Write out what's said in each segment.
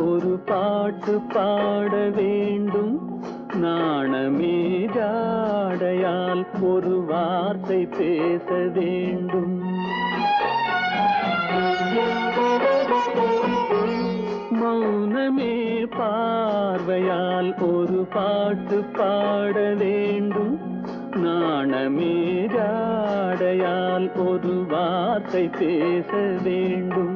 ஒரு பாட்டு பாட வேண்டும். நாணமே ஜாடையால் ஒரு வார்த்தை பேச வேண்டும். மௌனமே பார்வையால் ஒரு பாட்டு பாட வேண்டும். நாணமே ஜாடையால் ஒரு வார்த்தை பேச வேண்டும்.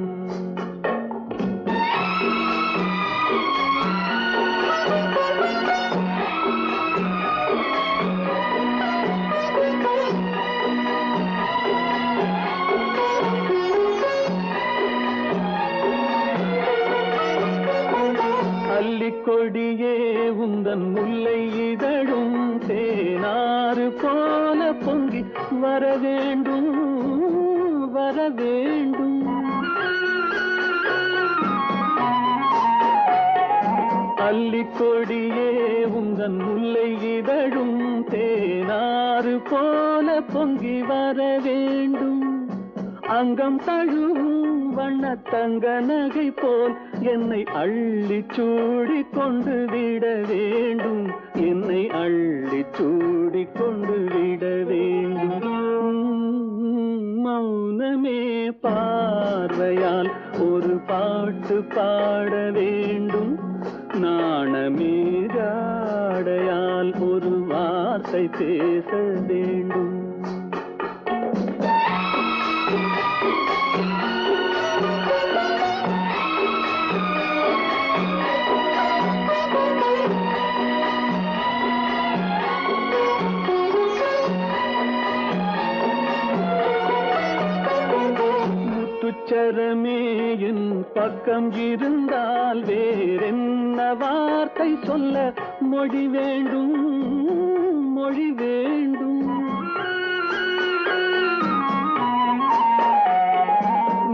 கொடியே உந்தன் முல்லை இதழும் தேனாறு போல பொங்கி வர வேண்டும், வர வேண்டும். அல்லிக்கொடியே உந்தன் முல்லை இதழும் தேனாறு போல பொங்கி வர வேண்டும். அங்கம் தழுவும் வண்ணத்தங்க நகை போல் என்னை அள்ளி சூடி கொண்டு விட வேண்டும். என்னை அள்ளி சூடி கொண்டு விட வேண்டும். மௌனமே பார்வையால் ஒரு பாட்டு பாட வேண்டும். நாணமே ஜாடையால் ஒரு வார்த்தை பேச வேண்டும். முத்துச்சரமே என் பக்கம் இருந்தால் வேறென்ன வார்த்தை சொல்ல மொழி வேண்டும், மொழி வேண்டும்.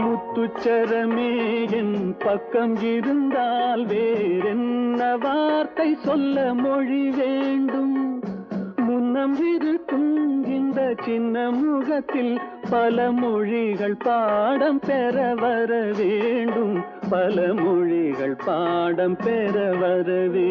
முத்துச்சரமே என் பக்கம் இருந்தால் வேறென்ன வார்த்தை சொல்ல மொழி வேண்டும். முன்னம் இருக்கும் இந்த சின்ன முகத்தில் பல மொழிகள் பாடம் பெற வர வேண்டும். பல மொழிகள் பாடம் பெற வர வேண்டும்.